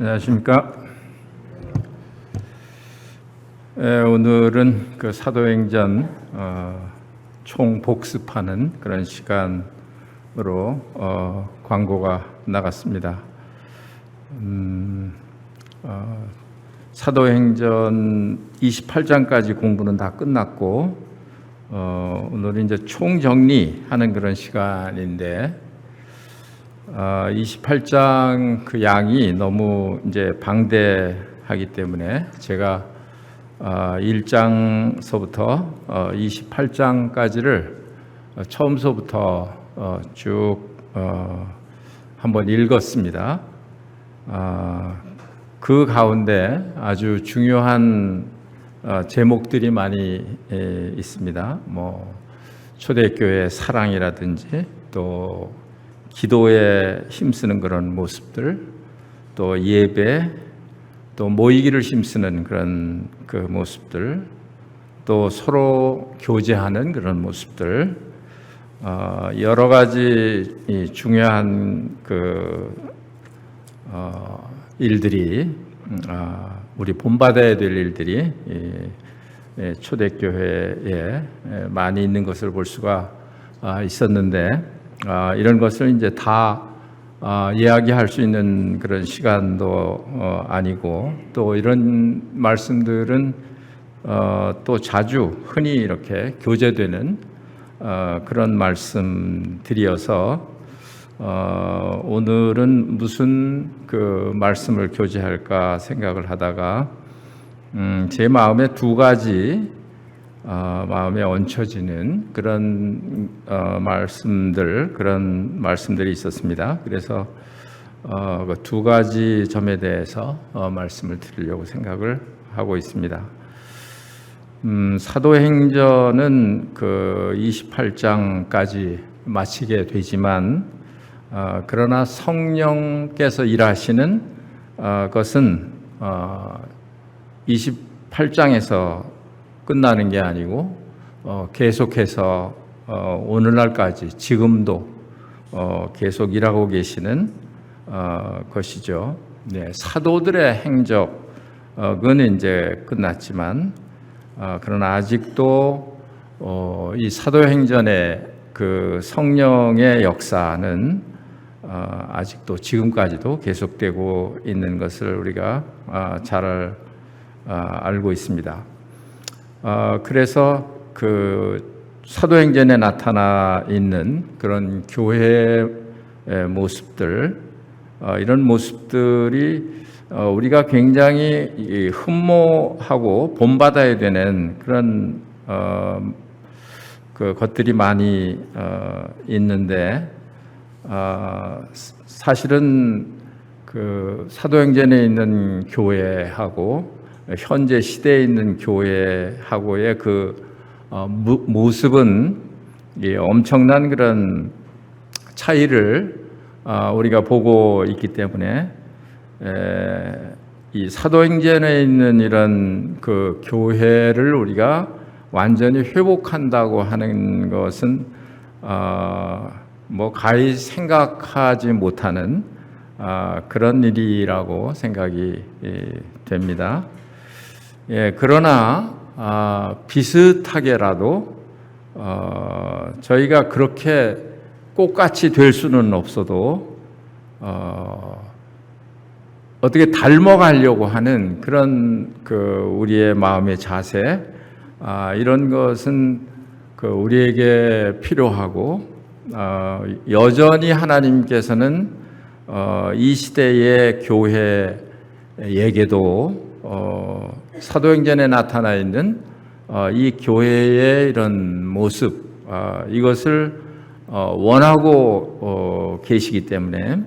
안녕하십니까. 오늘은 그 사도행전 총복습하는 그런 시간으로 광고가 나갔습니다. 사도행전 28장까지 공부는 다 끝났고 오늘은 이제 총정리하는 그런 시간인데 28장 그 양이 너무 이제 방대하기 때문에 제가 1장서부터 28장까지를 처음서부터 쭉 한번 읽었습니다. 그 가운데 아주 중요한 제목들이 많이 있습니다. 뭐 초대교회 사랑이라든지 또 기도에 힘쓰는 그런 모습들, 또 예배, 또 모이기를 힘쓰는 그런 그 모습들, 또 서로 교제하는 그런 모습들, 여러 가지 중요한 그 일들이 우리 본받아야 될 일들이 초대교회에 많이 있는 것을 볼 수가 있었는데 이런 것을 이제 다 이야기할 수 있는 그런 시간도 아니고 또 이런 말씀들은 또 자주 흔히 이렇게 교제되는 그런 말씀들이어서 오늘은 무슨 그 말씀을 교제할까 생각을 하다가 제 마음에 두 가지 마음에 얹혀지는 그런 그런 말씀들이 있었습니다. 그래서 그 두 가지 점에 대해서 말씀을 드리려고 생각을 하고 있습니다. 사도행전은 그 28장까지 마치게 되지만 그러나 성령께서 일하시는 것은 28장에서 끝나는 게 아니고 계속해서 오늘날까지 지금도 계속 일하고 계시는 것이죠. 네, 사도들의 행적은 이제 끝났지만 그러나 아직도 이 사도행전의 그 성령의 역사는 아직도 지금까지도 계속되고 있는 것을 우리가 잘 알고 있습니다. 그래서 그 사도행전에 나타나 있는 그런 교회의 모습들, 이런 모습들이 우리가 굉장히 흠모하고 본받아야 되는 그런 그 것들이 많이 있는데 사실은 그 사도행전에 있는 교회하고 현재 시대에 있는 교회하고의 그 모습은 엄청난 그런 차이를 우리가 보고 있기 때문에 이 사도행전에 있는 이런 그 교회를 우리가 완전히 회복한다고 하는 것은 뭐 가히 생각하지 못하는 그런 일이라고 생각이 됩니다. 그러나 비슷하게라도 저희가 그렇게 똑같이 될 수는 없어도 어떻게 닮아가려고 하는 그런 그 우리의 마음의 자세, 이런 것은 그 우리에게 필요하고 여전히 하나님께서는 이 시대의 교회에게도 사도행전에 나타나 있는 이 교회의 이런 모습, 이것을 원하고 계시기 때문에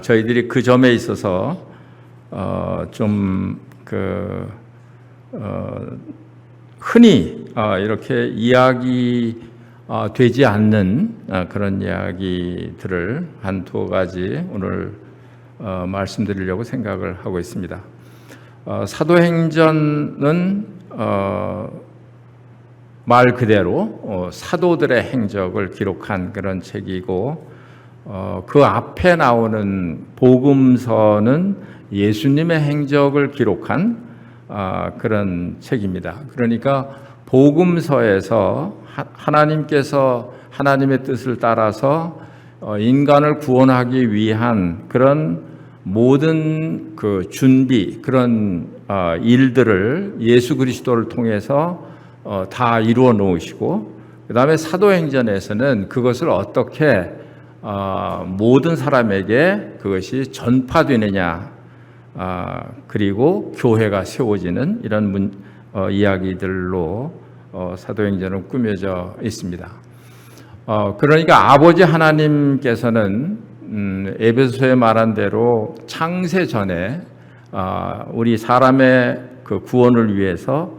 저희들이 그 점에 있어서 좀 그 흔히 이렇게 이야기되지 않는 그런 이야기들을 한두 가지 오늘 말씀드리려고 생각을 하고 있습니다. 사도행전은 말 그대로 사도들의 행적을 기록한 그런 책이고 그 앞에 나오는 복음서는 예수님의 행적을 기록한 그런 책입니다. 그러니까 복음서에서 하나님께서 하나님의 뜻을 따라서 인간을 구원하기 위한 그런 모든 그 준비, 그런 일들을 예수 그리스도를 통해서 다 이루어 놓으시고, 그 다음에 사도행전에서는 그것을 어떻게 모든 사람에게 그것이 전파되느냐, 그리고 교회가 세워지는 이런 이야기들로 사도행전은 꾸며져 있습니다. 그러니까 아버지 하나님께서는 에베소서에 말한 대로 창세 전에 우리 사람의 그 구원을 위해서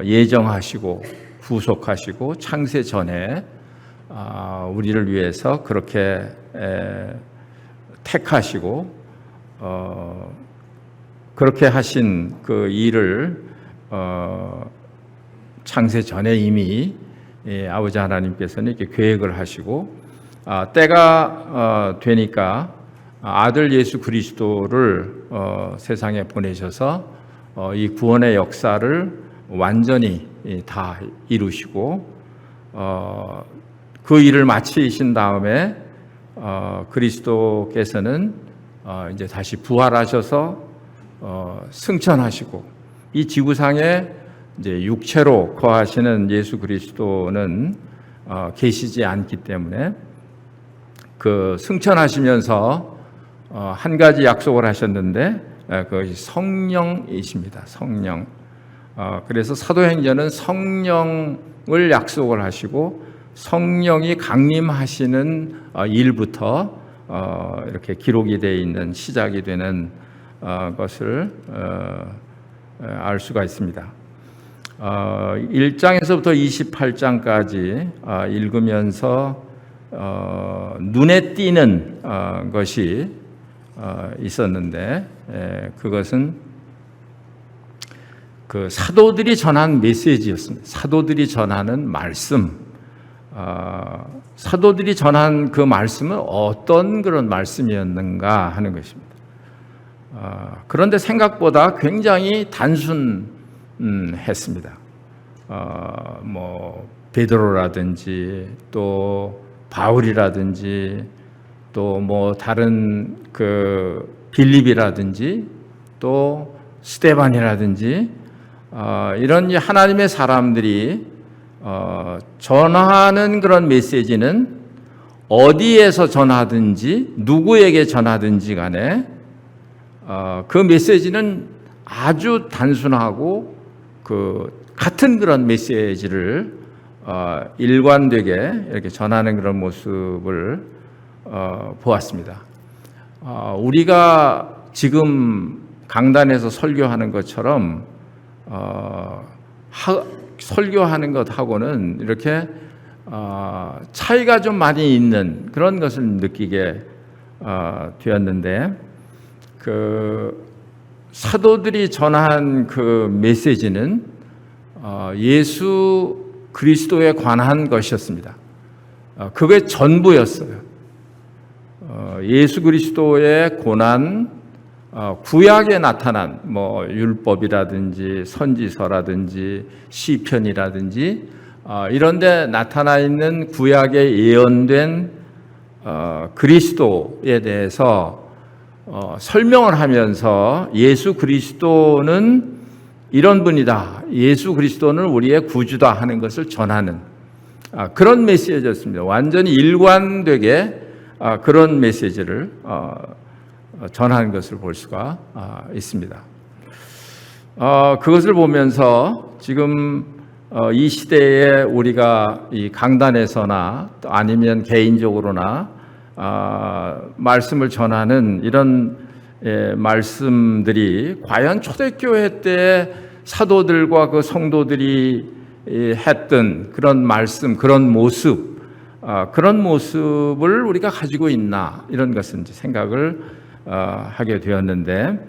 예정하시고 구속하시고 창세 전에 우리를 위해서 그렇게 택하시고 그렇게 하신 그 일을 창세 전에 이미 아버지 하나님께서는 이렇게 계획을 하시고 때가 되니까 아들 예수 그리스도를 세상에 보내셔서 이 구원의 역사를 완전히 다 이루시고 그 일을 마치신 다음에 그리스도께서는 이제 다시 부활하셔서 승천하시고 이 지구상에 이제 육체로 거하시는 예수 그리스도는 계시지 않기 때문에 그 승천하시면서 한 가지 약속을 하셨는데 그것이 성령이십니다. 성령. 그래서 사도행전은 성령을 약속을 하시고 성령이 강림하시는 일부터 이렇게 기록이 되어 있는 시작이 되는 것을 알 수가 있습니다. 1장에서부터 28장까지 읽으면서 눈에 띄는 것이 있었는데 그것은 그 사도들이 전한 메시지였습니다. 사도들이 전하는 말씀, 사도들이 전한 그 말씀은 어떤 그런 말씀이었는가 하는 것입니다. 그런데 생각보다 굉장히 단순했습니다. 뭐 베드로라든지 또 바울이라든지 또 뭐 다른 그 빌립이라든지 또 스데반이라든지 이런 하나님의 사람들이 전하는 그런 메시지는 어디에서 전하든지 누구에게 전하든지 간에 그 메시지는 아주 단순하고 그 같은 그런 메시지를 일관되게 이렇게 전하는 그런 모습을 보았습니다. 우리가 지금 강단에서 설교하는 것처럼 설교하는 것하고는 이렇게 차이가 좀 많이 있는 그런 것을 느끼게 되었는데 그 사도들이 전한 그 메시지는 예수 그리스도에 관한 것이었습니다. 그게 전부였어요. 예수 그리스도의 고난, 구약에 나타난 뭐 율법이라든지 선지서라든지 시편이라든지 이런 데 나타나 있는 구약에 예언된 그리스도에 대해서 설명을 하면서 예수 그리스도는 이런 분이다. 예수 그리스도는 우리의 구주다 하는 것을 전하는 그런 메시지였습니다. 완전히 일관되게 그런 메시지를 전하는 것을 볼 수가 있습니다. 그것을 보면서 지금 이 시대에 우리가 이 강단에서나 또 아니면 개인적으로나 말씀을 전하는 이런 말씀들이 과연 초대교회 때 사도들과 그 성도들이 했던 그런 말씀, 그런 모습, 그런 모습을 우리가 가지고 있나 이런 것은 이제 생각을 하게 되었는데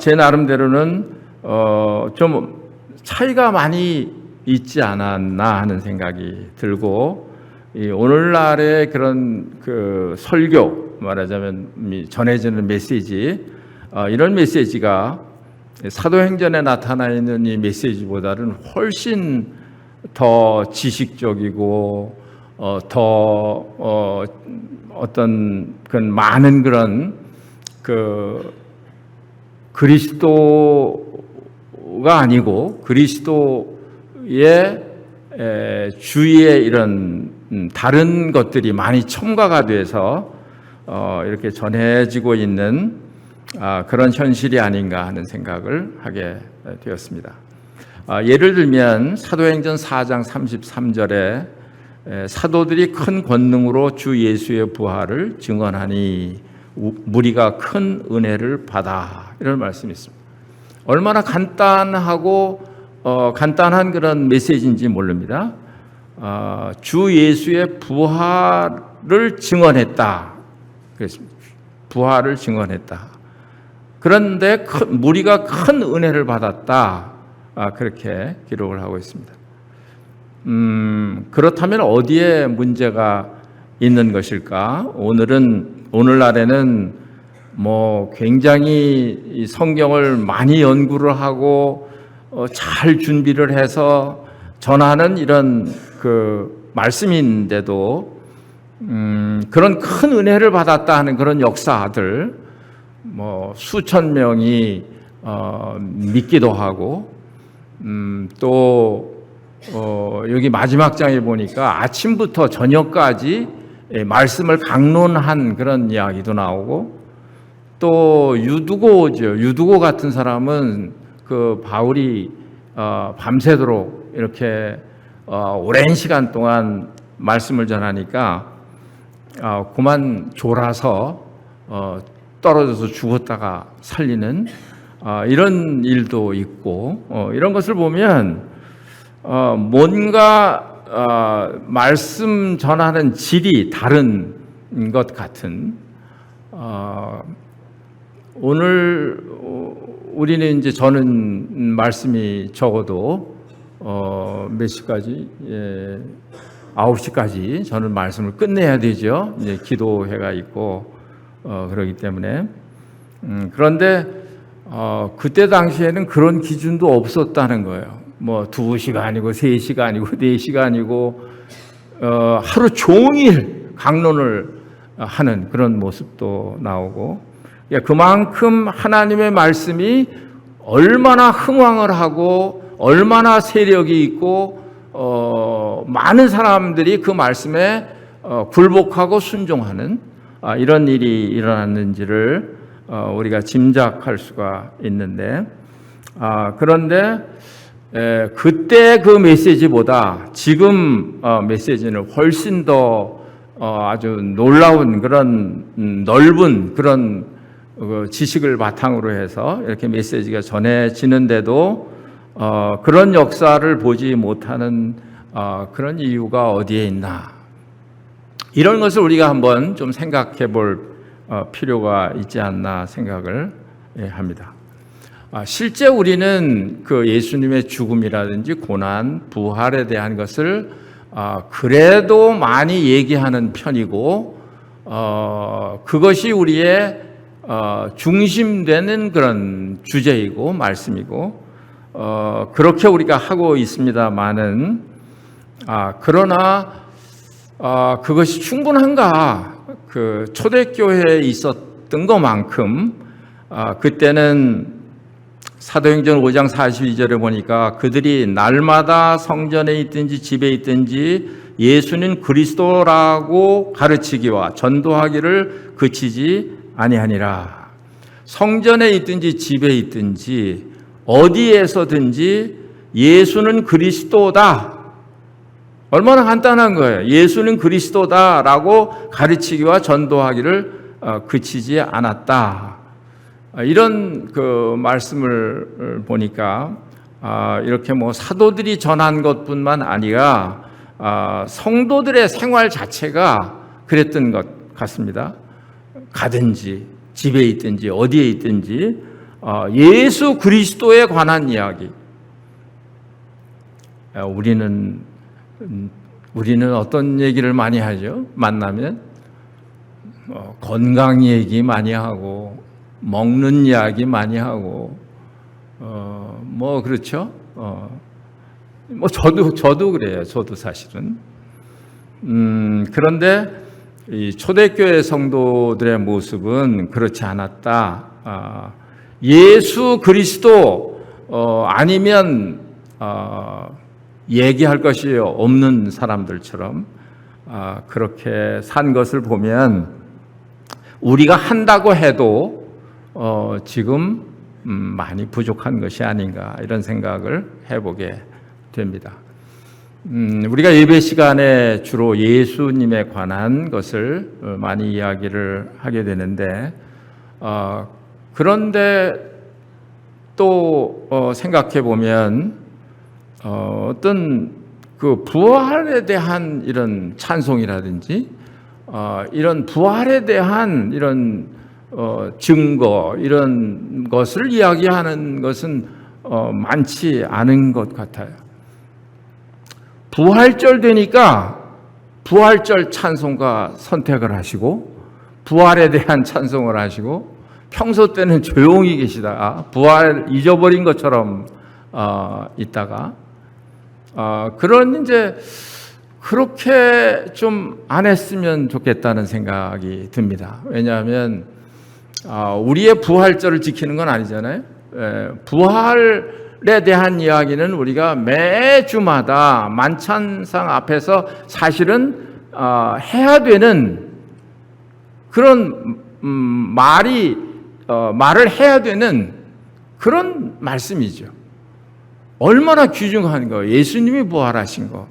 제 나름대로는 좀 차이가 많이 있지 않았나 하는 생각이 들고 이 오늘날의 그런 그 설교, 말하자면 전해지는 메시지, 이런 메시지가 사도행전에 나타나 있는 이 메시지보다는 훨씬 더 지식적이고 더 어떤 그 많은 그런 그 그리스도가 아니고 그리스도의 주위에 이런 다른 것들이 많이 첨가가 돼서 이렇게 전해지고 있는 그런 현실이 아닌가 하는 생각을 하게 되었습니다. 예를 들면 사도행전 4장 33절에 사도들이 큰 권능으로 주 예수의 부활을 증언하니 무리가 큰 은혜를 받아, 이런 말씀이 있습니다. 얼마나 간단하고 간단한 그런 메시지인지 모릅니다. 주 예수의 부활을 증언했다. 그렇습니다. 부활을 증언했다. 그런데 무리가 큰 은혜를 받았다. 그렇게 기록을 하고 있습니다. 그렇다면 어디에 문제가 있는 것일까? 오늘날에는 굉장히 성경을 많이 연구를 하고 잘 준비를 해서 전하는 이런 그 말씀인데도 그런 큰 은혜를 받았다 하는 그런 역사들 수천 명이 믿기도 하고 또 여기 마지막 장에 보니까 아침부터 저녁까지 말씀을 강론한 그런 이야기도 나오고, 또 유두고 같은 사람은 그 바울이 밤새도록 이렇게 오랜 시간 동안 말씀을 전하니까 그만 졸아서 떨어져서 죽었다가 살리는 이런 일도 있고, 이런 것을 보면 뭔가 말씀 전하는 질이 다른 것 같은, 오늘 우리는 이제 저는 말씀이 적어도 몇 시까지? 9시까지 저는 말씀을 끝내야 되죠. 이제 기도회가 있고 그러기 때문에. 그런데 그때 당시에는 그런 기준도 없었다는 거예요. 2시가 아니고 3시가 아니고 4시가 아니고 하루 종일 강론을 하는 그런 모습도 나오고, 그만큼 하나님의 말씀이 얼마나 흥왕을 하고 얼마나 세력이 있고 많은 사람들이 그 말씀에 굴복하고 순종하는 이런 일이 일어났는지를 우리가 짐작할 수가 있는데, 그런데 그때 그 메시지보다 지금 메시지는 훨씬 더 아주 놀라운 그런 넓은 그런 지식을 바탕으로 해서 이렇게 메시지가 전해지는데도 그런 역사를 보지 못하는 그런 이유가 어디에 있나, 이런 것을 우리가 한번 좀 생각해 볼 필요가 있지 않나 생각을 합니다. 실제 우리는 그 예수님의 죽음이라든지 고난, 부활에 대한 것을 그래도 많이 얘기하는 편이고, 그것이 우리의 중심되는 그런 주제이고 말씀이고, 그렇게 우리가 하고 있습니다만은, 그러나 그것이 충분한가? 그 초대교회에 있었던 것만큼 그때는 사도행전 5장 42절에 보니까 그들이 날마다 성전에 있든지 집에 있든지 예수는 그리스도라고 가르치기와 전도하기를 그치지 아니하니라. 성전에 있든지 집에 있든지 어디에서든지 예수는 그리스도다. 얼마나 간단한 거예요. 예수는 그리스도다라고 가르치기와 전도하기를 그치지 않았다. 이런 그 말씀을 보니까 이렇게 사도들이 전한 것뿐만 아니라 성도들의 생활 자체가 그랬던 것 같습니다. 가든지 집에 있든지 어디에 있든지 예수 그리스도에 관한 이야기. 우리는 우리는 어떤 얘기를 많이 하죠? 만나면 건강 얘기 많이 하고 먹는 이야기 많이 하고 뭐 그렇죠? 뭐 저도 그래요. 저도 사실은. 그런데 이 초대교회 성도들의 모습은 그렇지 않았다. 예수 그리스도 아니면 얘기할 것이 없는 사람들처럼 그렇게 산 것을 보면 우리가 한다고 해도 지금 많이 부족한 것이 아닌가 이런 생각을 해보게 됩니다. 우리가 예배 시간에 주로 예수님에 관한 것을 많이 이야기를 하게 되는데 그런데 또 생각해 보면 어떤 그 부활에 대한 이런 찬송이라든지 이런 부활에 대한 이런 증거 이런 것을 이야기하는 것은 많지 않은 것 같아요. 부활절 되니까 부활절 찬송가 선택을 하시고 부활에 대한 찬송을 하시고 평소 때는 조용히 계시다가 부활 잊어버린 것처럼 있다가 그런 이제 그렇게 좀 안 했으면 좋겠다는 생각이 듭니다. 왜냐하면 우리의 부활절을 지키는 건 아니잖아요. 부활에 대한 이야기는 우리가 매주마다 만찬상 앞에서 사실은 해야 되는 그런 말을 해야 되는 그런 말씀이죠. 얼마나 귀중한 거, 예수님이 부활하신 거.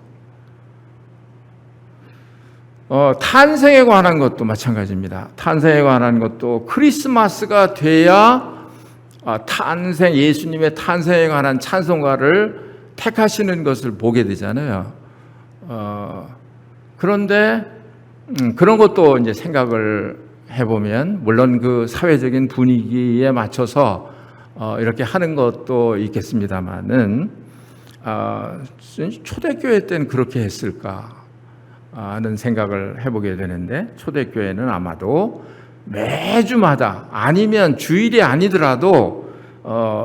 탄생에 관한 것도 마찬가지입니다. 탄생에 관한 것도 크리스마스가 돼야 예수님의 탄생에 관한 찬송가를 택하시는 것을 보게 되잖아요. 그런데 그런 것도 이제 생각을 해보면 물론 그 사회적인 분위기에 맞춰서 이렇게 하는 것도 있겠습니다만은 초대교회 때는 그렇게 했을까 하는 생각을 해보게 되는데 초대교회는 아마도 매주마다 아니면 주일이 아니더라도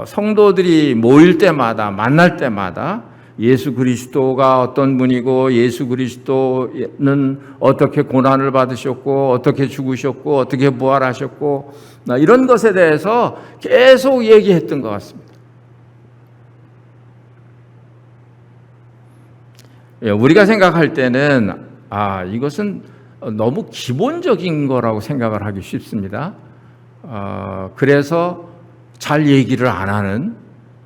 성도들이 모일 때마다 만날 때마다 예수 그리스도가 어떤 분이고 예수 그리스도는 어떻게 고난을 받으셨고 어떻게 죽으셨고 어떻게 부활하셨고 이런 것에 대해서 계속 얘기했던 것 같습니다. 우리가 생각할 때는 이것은 너무 기본적인 거라고 생각을 하기 쉽습니다. 그래서 잘 얘기를 안 하는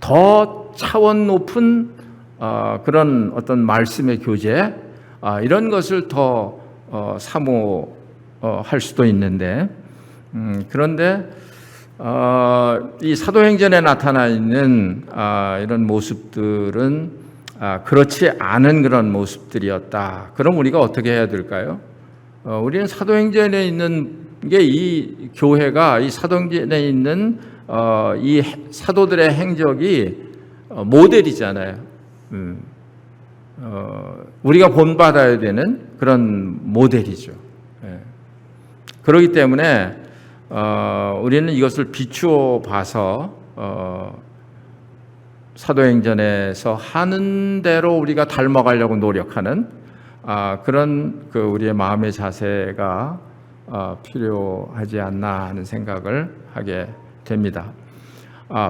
더 차원 높은 그런 어떤 말씀의 교제 이런 것을 더 사모할 수도 있는데 그런데 이 사도행전에 나타나 있는 이런 모습들은 그렇지 않은 그런 모습들이었다. 그럼 우리가 어떻게 해야 될까요? 우리는 사도행전에 있는 게 이 교회가 이 사도행전에 있는 이 사도들의 행적이 모델이잖아요. 우리가 본받아야 되는 그런 모델이죠. 그렇기 때문에 우리는 이것을 비추어 봐서 사도행전에서 하는 대로 우리가 닮아가려고 노력하는 그런 그 우리의 마음의 자세가 필요하지 않나 하는 생각을 하게 됩니다.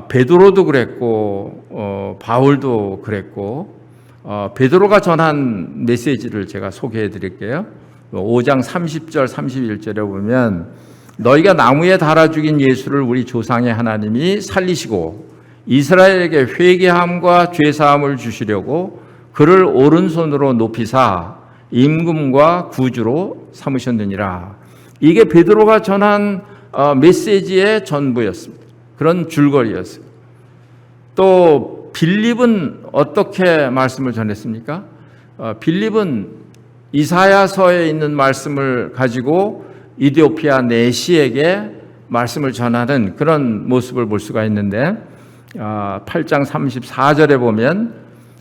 베드로도 그랬고 바울도 그랬고 베드로가 전한 메시지를 제가 소개해 드릴게요. 5장 30절 31절에 보면 너희가 나무에 달아 죽인 예수를 우리 조상의 하나님이 살리시고 이스라엘에게 회개함과 죄사함을 주시려고 그를 오른손으로 높이사 임금과 구주로 삼으셨느니라. 이게 베드로가 전한 메시지의 전부였습니다. 그런 줄거리였어요. 또 빌립은 어떻게 말씀을 전했습니까? 빌립은 이사야서에 있는 말씀을 가지고 이디오피아 내시에게 말씀을 전하는 그런 모습을 볼 수가 있는데 8장 34절에 보면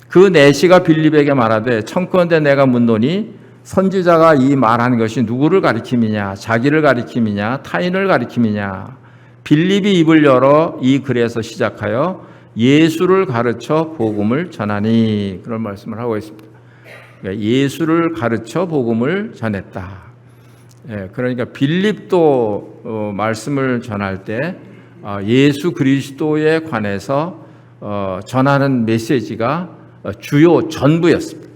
그 내시가 빌립에게 말하되 청컨대 내가 묻노니 선지자가 이 말하는 것이 누구를 가리킴이냐, 자기를 가리킴이냐, 타인을 가리킴이냐. 빌립이 입을 열어 이 글에서 시작하여 예수를 가르쳐 복음을 전하니, 그런 말씀을 하고 있습니다. 그러니까 예수를 가르쳐 복음을 전했다. 그러니까 빌립도 말씀을 전할 때 예수 그리스도에 관해서 전하는 메시지가 주요 전부였습니다.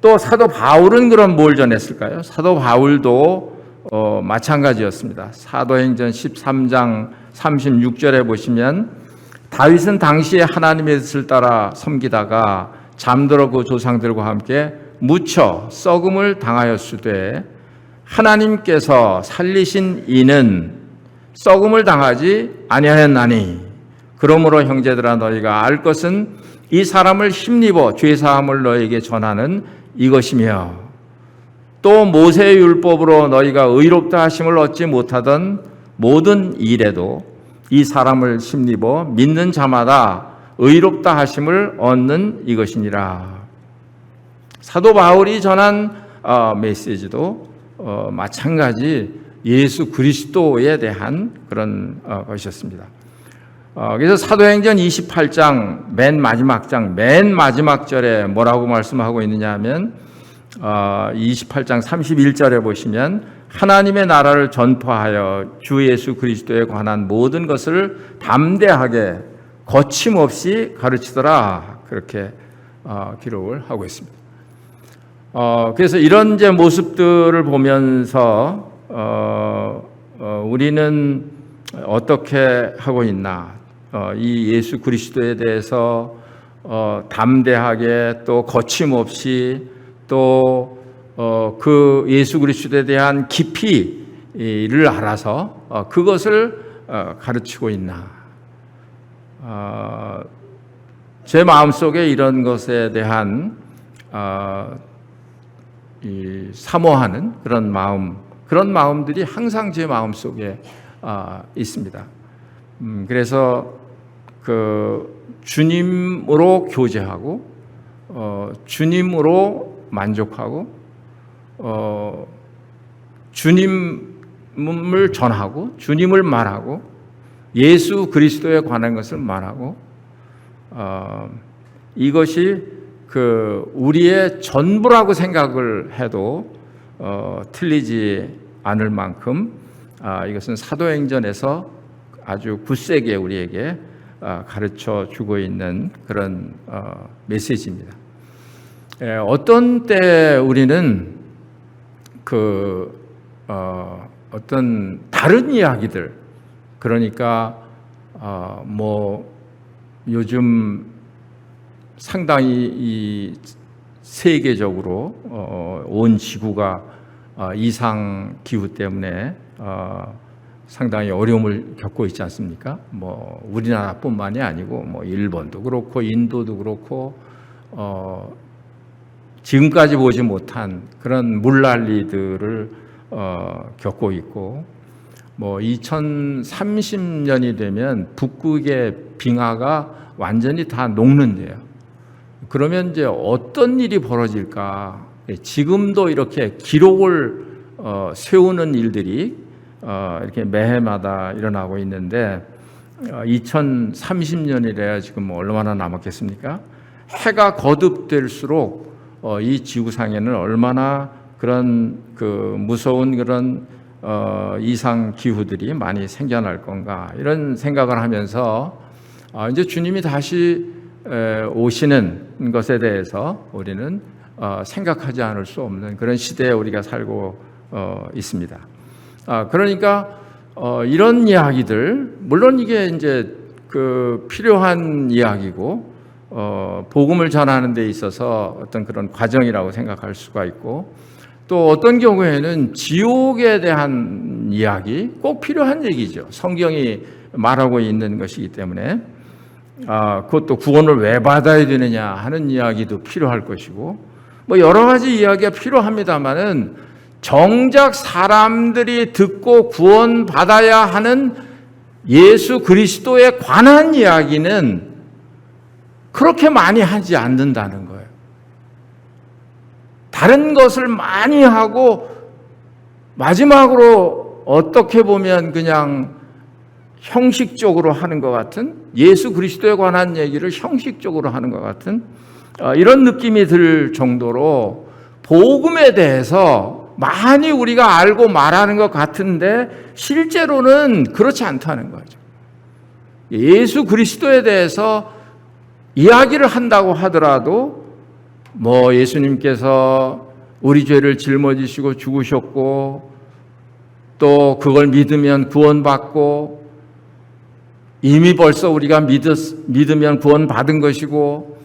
또 사도 바울은 그럼 뭘 전했을까요? 사도 바울도 마찬가지였습니다. 사도행전 13장 36절에 보시면 다윗은 당시에 하나님의 뜻을 따라 섬기다가 잠들어 그 조상들과 함께 묻혀 썩음을 당하였으되 하나님께서 살리신 이는 썩음을 당하지 아니하였나니 그러므로 형제들아 너희가 알 것은 이 사람을 힘입어 죄사함을 너희에게 전하는 이것이며 또 모세의 율법으로 너희가 의롭다 하심을 얻지 못하던 모든 일에도 이 사람을 힘입어 믿는 자마다 의롭다 하심을 얻는 이것이니라. 사도 바울이 전한 메시지도 마찬가지 예수 그리스도에 대한 그런 것이었습니다. 그래서 사도행전 28장 맨 마지막 절에 뭐라고 말씀하고 있느냐 하면 28장 31절에 보시면 하나님의 나라를 전파하여 주 예수 그리스도에 관한 모든 것을 담대하게 거침없이 가르치더라, 그렇게 기록을 하고 있습니다. 그래서 이런 이제 모습들을 보면서 우리는 어떻게 하고 있나, 이 예수 그리스도에 대해서 담대하게 또 거침없이 또 그 예수 그리스도에 대한 깊이를 알아서 그것을 가르치고 있나. 제 마음속에 이런 것에 대한 사모하는 그런 마음들이 항상 제 마음속에 있습니다. 그래서 주님으로 교제하고 주님으로 만족하고 주님을 전하고 주님을 말하고 예수 그리스도에 관한 것을 말하고 이것이 우리의 전부라고 생각을 해도 틀리지 않을 만큼 이것은 사도행전에서 아주 굳세게 우리에게 가르쳐 주고 있는 그런 메시지입니다. 어떤 때 우리는 어떤 다른 이야기들, 그러니까 요즘 상당히 이 세계적으로 온 지구가 이상 기후 때문에 상당히 어려움을 겪고 있지 않습니까? 우리나라뿐만이 아니고 일본도 그렇고 인도도 그렇고 지금까지 보지 못한 그런 물난리들을 겪고 있고 2030년이 되면 북극의 빙하가 완전히 다 녹는데요. 그러면 이제 어떤 일이 벌어질까? 지금도 이렇게 기록을 세우는 일들이 이렇게 매해마다 일어나고 있는데 2030년이래야 지금 얼마나 남았겠습니까? 해가 거듭될수록 이 지구상에는 얼마나 그런 무서운 그런 이상 기후들이 많이 생겨날 건가, 이런 생각을 하면서 이제 주님이 다시 오시는 것에 대해서 우리는 생각하지 않을 수 없는 그런 시대에 우리가 살고 있습니다. 그러니까 이런 이야기들, 물론 이게 이제 필요한 이야기고 복음을 전하는 데 있어서 어떤 그런 과정이라고 생각할 수가 있고, 또 어떤 경우에는 지옥에 대한 이야기, 꼭 필요한 얘기죠. 성경이 말하고 있는 것이기 때문에 그것도 구원을 왜 받아야 되느냐 하는 이야기도 필요할 것이고, 여러 가지 이야기가 필요합니다만은 정작 사람들이 듣고 구원 받아야 하는 예수 그리스도에 관한 이야기는 그렇게 많이 하지 않는다는 거예요. 다른 것을 많이 하고 마지막으로 어떻게 보면 그냥 형식적으로 하는 것 같은, 예수 그리스도에 관한 얘기를 형식적으로 하는 것 같은 이런 느낌이 들 정도로 복음에 대해서 많이 우리가 알고 말하는 것 같은데 실제로는 그렇지 않다는 거죠. 예수 그리스도에 대해서 이야기를 한다고 하더라도 뭐 예수님께서 우리 죄를 짊어지시고 죽으셨고 또 그걸 믿으면 구원받고 이미 벌써 우리가 믿으면 구원받은 것이고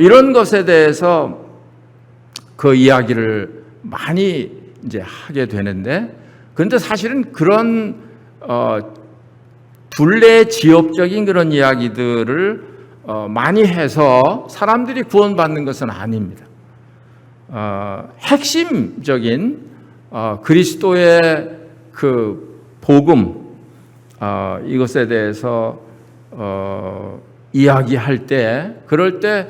이런 것에 대해서 그 이야기를 많이 이제 하게 되는데, 그런데 사실은 그런 둘레 지엽적인 그런 이야기들을 많이 해서 사람들이 구원받는 것은 아닙니다. 핵심적인 그리스도의 그 복음, 이것에 대해서 이야기할 때, 그럴 때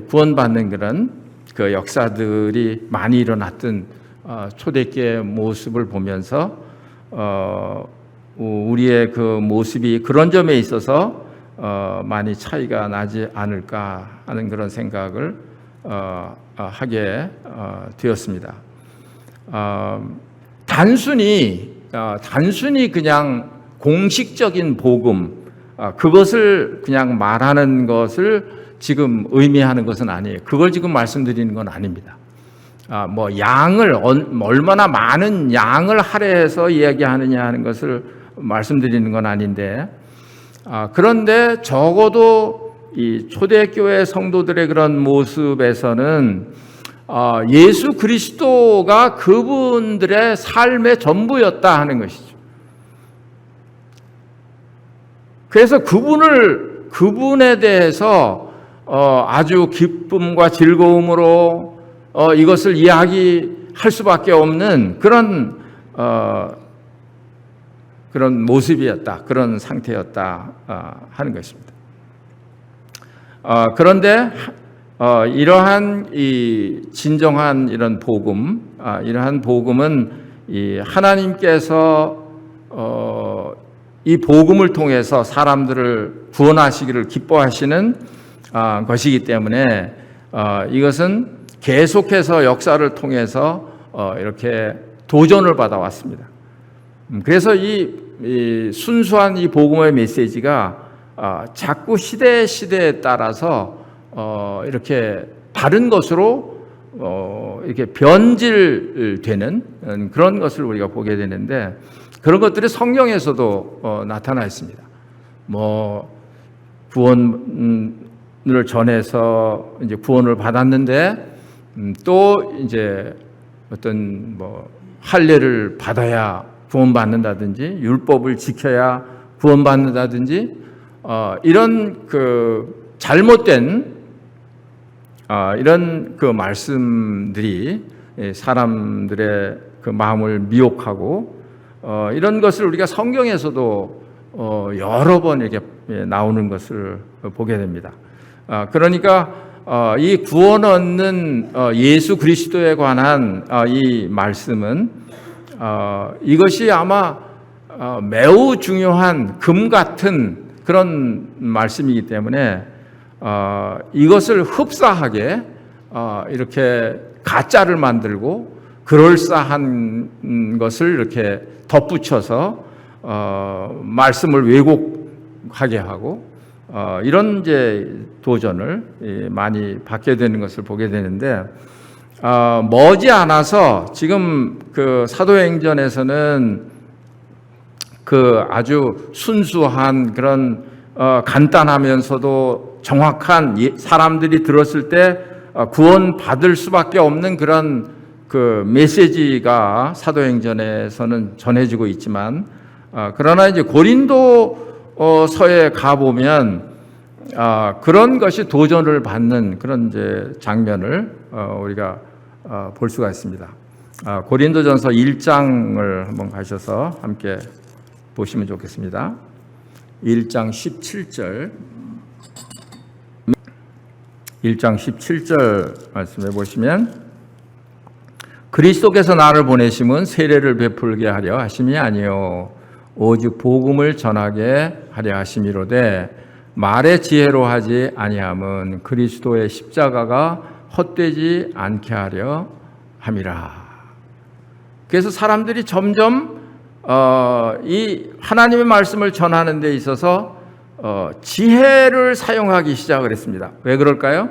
구원받는 그런 그 역사들이 많이 일어났던 초대교회의 모습을 보면서 우리의 그 모습이 그런 점에 있어서 많이 차이가 나지 않을까 하는 그런 생각을 하게 되었습니다. 단순히 그냥 공식적인 복음, 그것을 그냥 말하는 것을 지금 의미하는 것은 아니에요. 그걸 지금 말씀드리는 건 아닙니다. 뭐 양을 얼마나 많은 양을 할애해서 이야기하느냐 하는 것을 말씀드리는 건 아닌데, 그런데 적어도 이 초대교회 성도들의 그런 모습에서는 예수 그리스도가 그분들의 삶의 전부였다 하는 것이죠. 그래서 그분에 대해서 아주 기쁨과 즐거움으로 이것을 이야기할 수밖에 없는 그런 모습이었다, 그런 상태였다 하는 것입니다. 그런데 이러한 이 진정한 이런 복음, 이러한 복음은 이 하나님께서 이 복음을 통해서 사람들을 구원하시기를 기뻐하시는 것이기 때문에 이것은 계속해서 역사를 통해서 이렇게 도전을 받아왔습니다. 그래서 이 순수한 이 복음의 메시지가 자꾸 시대에 따라서 이렇게 다른 것으로 이렇게 변질되는 그런 것을 우리가 보게 되는데, 그런 것들이 성경에서도 나타나 있습니다. 뭐 구원을 전해서 이제 구원을 받았는데 또 이제 어떤 뭐 할례를 받아야 구원받는다든지 율법을 지켜야 구원받는다든지 이런 그 잘못된 이런 그 말씀들이 사람들의 그 마음을 미혹하고 이런 것을 우리가 성경에서도 여러 번 이렇게 나오는 것을 보게 됩니다. 그러니까 이 구원 얻는 예수 그리스도에 관한 이 말씀은 이것이 아마 매우 중요한 금 같은 그런 말씀이기 때문에 이것을 흡사하게 이렇게 가짜를 만들고 그럴싸한 것을 이렇게 덧붙여서 말씀을 왜곡하게 하고 이런 이제 도전을 많이 받게 되는 것을 보게 되는데, 머지않아서 지금 그 사도행전에서는 그 아주 순수한 그런 간단하면서도 정확한 사람들이 들었을 때 구원 받을 수밖에 없는 그런 그 메시지가 사도행전에서는 전해지고 있지만, 그러나 이제 고린도서에 가 보면 그런 것이 도전을 받는 그런 이제 장면을 우리가 볼 수가 있습니다. 고린도전서 1장을 한번 가셔서 함께 보시면 좋겠습니다. 1장 17절 1장 17절 말씀해 보시면 그리스도께서 나를 보내심은 세례를 베풀게 하려 하심이 아니요 오직 복음을 전하게 하려 하심이로되 말의 지혜로 하지 아니함은 그리스도의 십자가가 헛되지 않게 하려 함이라. 그래서 사람들이 점점 이 하나님의 말씀을 전하는 데 있어서 지혜를 사용하기 시작을 했습니다. 왜 그럴까요?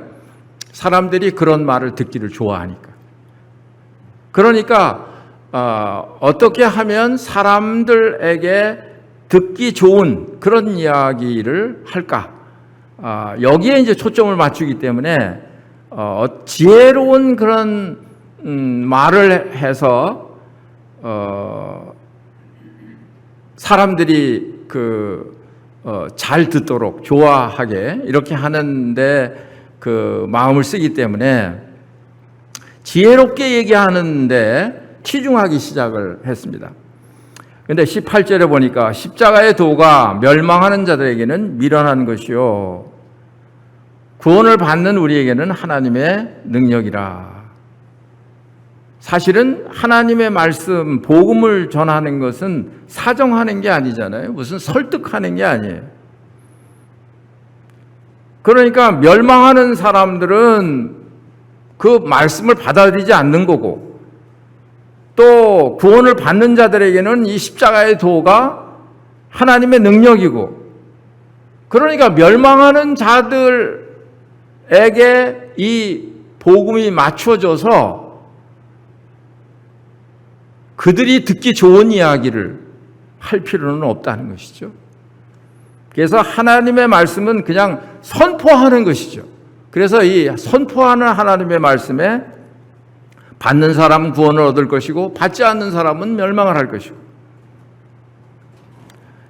사람들이 그런 말을 듣기를 좋아하니까. 그러니까 어떻게 하면 사람들에게 듣기 좋은 그런 이야기를 할까? 여기에 이제 초점을 맞추기 때문에 지혜로운 그런 말을 해서 사람들이 잘 듣도록 좋아하게 이렇게 하는데 그 마음을 쓰기 때문에 지혜롭게 얘기하는데 치중하기 시작을 했습니다. 그런데 18절에 보니까 십자가의 도가 멸망하는 자들에게는 미련한 것이요 구원을 받는 우리에게는 하나님의 능력이라. 사실은 하나님의 말씀, 복음을 전하는 것은 사정하는 게 아니잖아요. 무슨 설득하는 게 아니에요. 그러니까 멸망하는 사람들은 그 말씀을 받아들이지 않는 거고 또 구원을 받는 자들에게는 이 십자가의 도가 하나님의 능력이고 그러니까 멸망하는 자들에게 이 복음이 맞춰져서 그들이 듣기 좋은 이야기를 할 필요는 없다는 것이죠. 그래서 하나님의 말씀은 그냥 선포하는 것이죠. 그래서 이 선포하는 하나님의 말씀에 받는 사람은 구원을 얻을 것이고 받지 않는 사람은 멸망을 할 것이고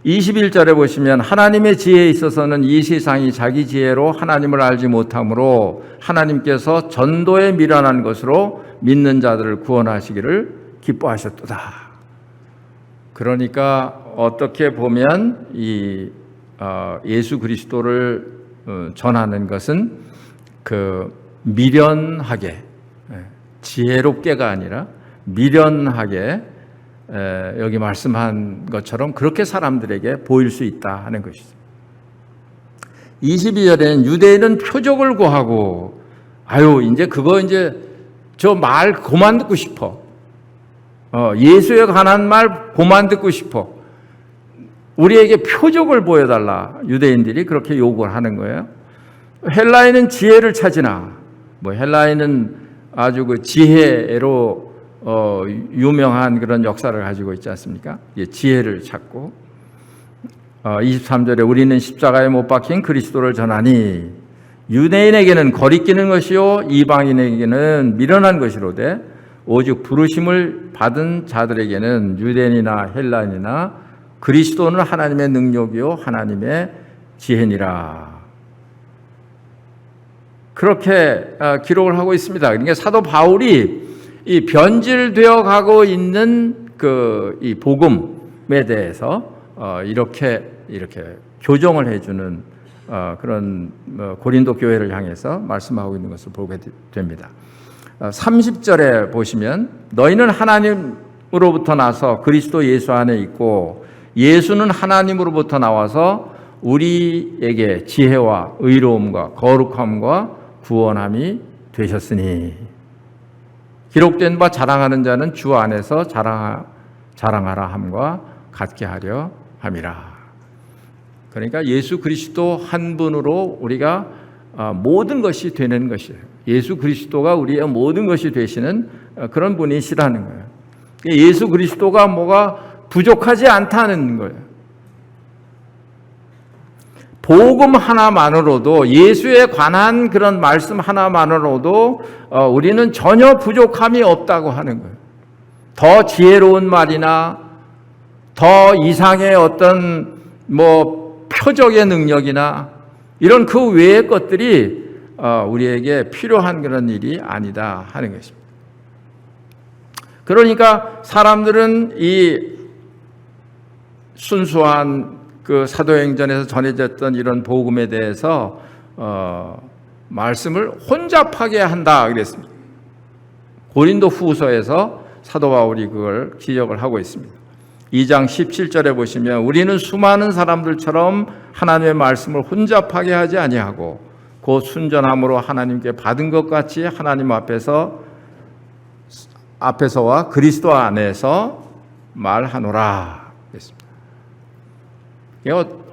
21절에 보시면 하나님의 지혜에 있어서는 이 세상이 자기 지혜로 하나님을 알지 못하므로 하나님께서 전도에 미련한 것으로 믿는 자들을 구원하시기를 기뻐하셨도다. 그러니까 어떻게 보면 이 예수 그리스도를 전하는 것은 미련하게 지혜롭게가 아니라 미련하게 여기 말씀한 것처럼 그렇게 사람들에게 보일 수 있다 하는 것이죠. 22절에는 유대인은 표적을 구하고 이제 저 말 그만 듣고 싶어. 예수에 관한 말 그만 듣고 싶어. 우리에게 표적을 보여달라. 유대인들이 그렇게 요구를 하는 거예요. 헬라인은 지혜를 찾으나 헬라인은 아주 그 지혜로 유명한 그런 역사를 가지고 있지 않습니까? 지혜를 찾고 23절에 우리는 십자가에 못 박힌 그리스도를 전하니 유대인에게는 거리끼는 것이요 이방인에게는 미련한 것이로되 오직 부르심을 받은 자들에게는 유대인이나 헬라인이나 그리스도는 하나님의 능력이요 하나님의 지혜니라. 그렇게 기록을 하고 있습니다. 그러니까 사도 바울이 이 변질되어 가고 있는 이 복음에 대해서 이렇게 교정을 해주는 그런 고린도 교회를 향해서 말씀하고 있는 것을 보게 됩니다. 30절에 보시면 너희는 하나님으로부터 나서 그리스도 예수 안에 있고 예수는 하나님으로부터 나와서 우리에게 지혜와 의로움과 거룩함과 구원함이 되셨으니 기록된 바 자랑하는 자는 주 안에서 자랑하라 함과 같게 하려 함이라. 그러니까 예수 그리스도 한 분으로 우리가 모든 것이 되는 것이에요. 예수 그리스도가 우리의 모든 것이 되시는 그런 분이시라는 거예요. 예수 그리스도가 뭐가 부족하지 않다는 거예요. 복음 하나만으로도 예수에 관한 그런 말씀 하나만으로도 우리는 전혀 부족함이 없다고 하는 거예요. 더 지혜로운 말이나 더 이상의 어떤 표적의 능력이나 이런 그 외의 것들이 우리에게 필요한 그런 일이 아니다 하는 것입니다. 그러니까 사람들은 이 순수한 그 사도행전에서 전해졌던 이런 복음에 대해서 말씀을 혼잡하게 한다 그랬습니다. 고린도 후서에서 사도 바울이 그걸 지적을 하고 있습니다. 2장 17절에 보시면 우리는 수많은 사람들처럼 하나님의 말씀을 혼잡하게 하지 아니하고 곧 순전함으로 하나님께 받은 것 같이 하나님 앞에서와 그리스도 안에서 말하노라 그랬습니다.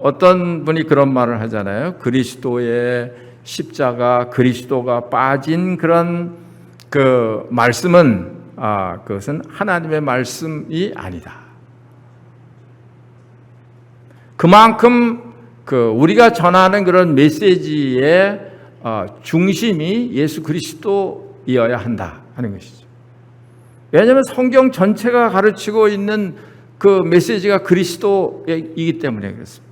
어떤 분이 그런 말을 하잖아요. 그리스도의 십자가, 그리스도가 빠진 그런 그 말씀은 그것은 하나님의 말씀이 아니다. 그만큼 우리가 전하는 그런 메시지의 중심이 예수 그리스도이어야 한다 하는 것이죠. 왜냐하면 성경 전체가 가르치고 있는 그 메시지가 그리스도이기 때문에 그렇습니다.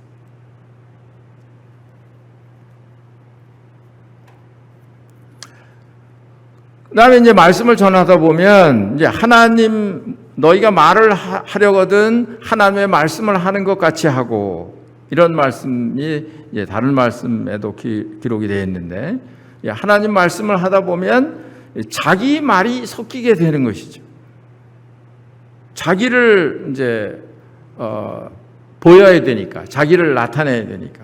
그다음에 이제 말씀을 전하다 보면 이제 하나님 너희가 말을 하려거든 하나님의 말씀을 하는 것 같이 하고 이런 말씀이 이제 다른 말씀에도 기록이 되어 있는데 하나님 말씀을 하다 보면 자기 말이 섞이게 되는 것이죠. 자기를 이제 보여야 되니까, 자기를 나타내야 되니까.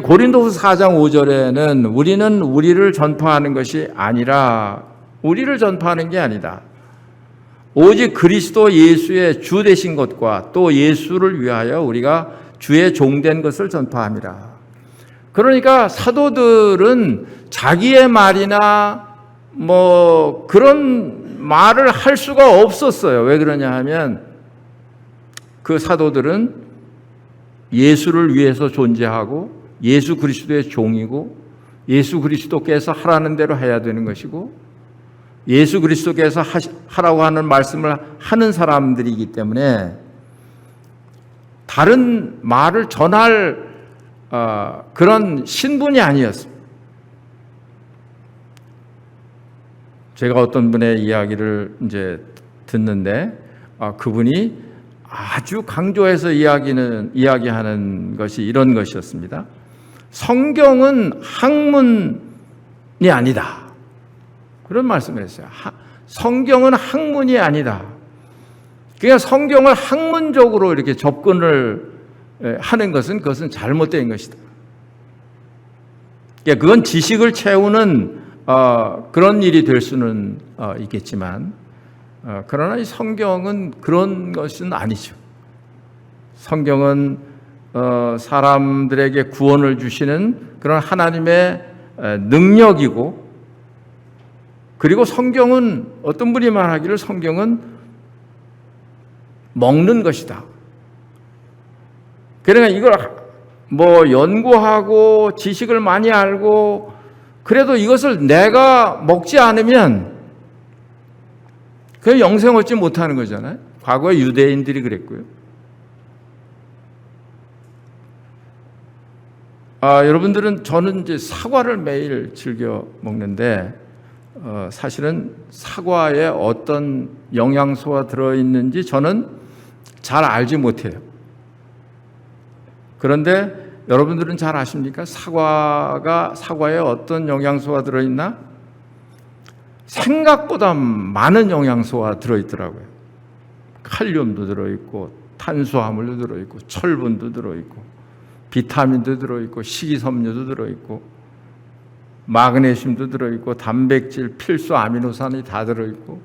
고린도후서 4장 5절에는 우리는 우리를 전파하는 것이 아니라 우리를 전파하는 게 아니다. 오직 그리스도 예수의 주 되신 것과 또 예수를 위하여 우리가 주의 종된 것을 전파함이라. 그러니까 사도들은 자기의 말이나 뭐 그런 말을 할 수가 없었어요. 왜 그러냐 하면 그 사도들은 예수를 위해서 존재하고 예수 그리스도의 종이고 예수 그리스도께서 하라는 대로 해야 되는 것이고 예수 그리스도께서 하라고 하는 말씀을 하는 사람들이기 때문에 다른 말을 전할 그런 신분이 아니었습니다. 제가 어떤 분의 이야기를 이제 듣는데 그분이 아주 강조해서 이야기하는 것이 이런 것이었습니다. 성경은 학문이 아니다. 그런 말씀을 했어요. 성경은 학문이 아니다. 그러니까 성경을 학문적으로 이렇게 접근을 하는 것은 그것은 잘못된 것이다. 그러니까 그건 지식을 채우는 그런 일이 될 수는 있겠지만 그러나 이 성경은 그런 것은 아니죠. 성경은 사람들에게 구원을 주시는 그런 하나님의 능력이고 그리고 성경은 어떤 분이 말하기를 성경은 먹는 것이다. 그러니까 이걸 뭐 연구하고 지식을 많이 알고 그래도 이것을 내가 먹지 않으면 그 영생 얻지 못하는 거잖아요. 과거에 유대인들이 그랬고요. 여러분들은 저는 이제 사과를 매일 즐겨 먹는데 사실은 사과에 어떤 영양소가 들어있는지 저는 잘 알지 못해요. 그런데 여러분들은 잘 아십니까? 사과에 어떤 영양소가 들어있나? 생각보다 많은 영양소가 들어있더라고요. 칼륨도 들어있고 탄수화물도 들어있고 철분도 들어있고 비타민도 들어있고 식이섬유도 들어있고 마그네슘도 들어있고 단백질, 필수 아미노산이 다 들어있고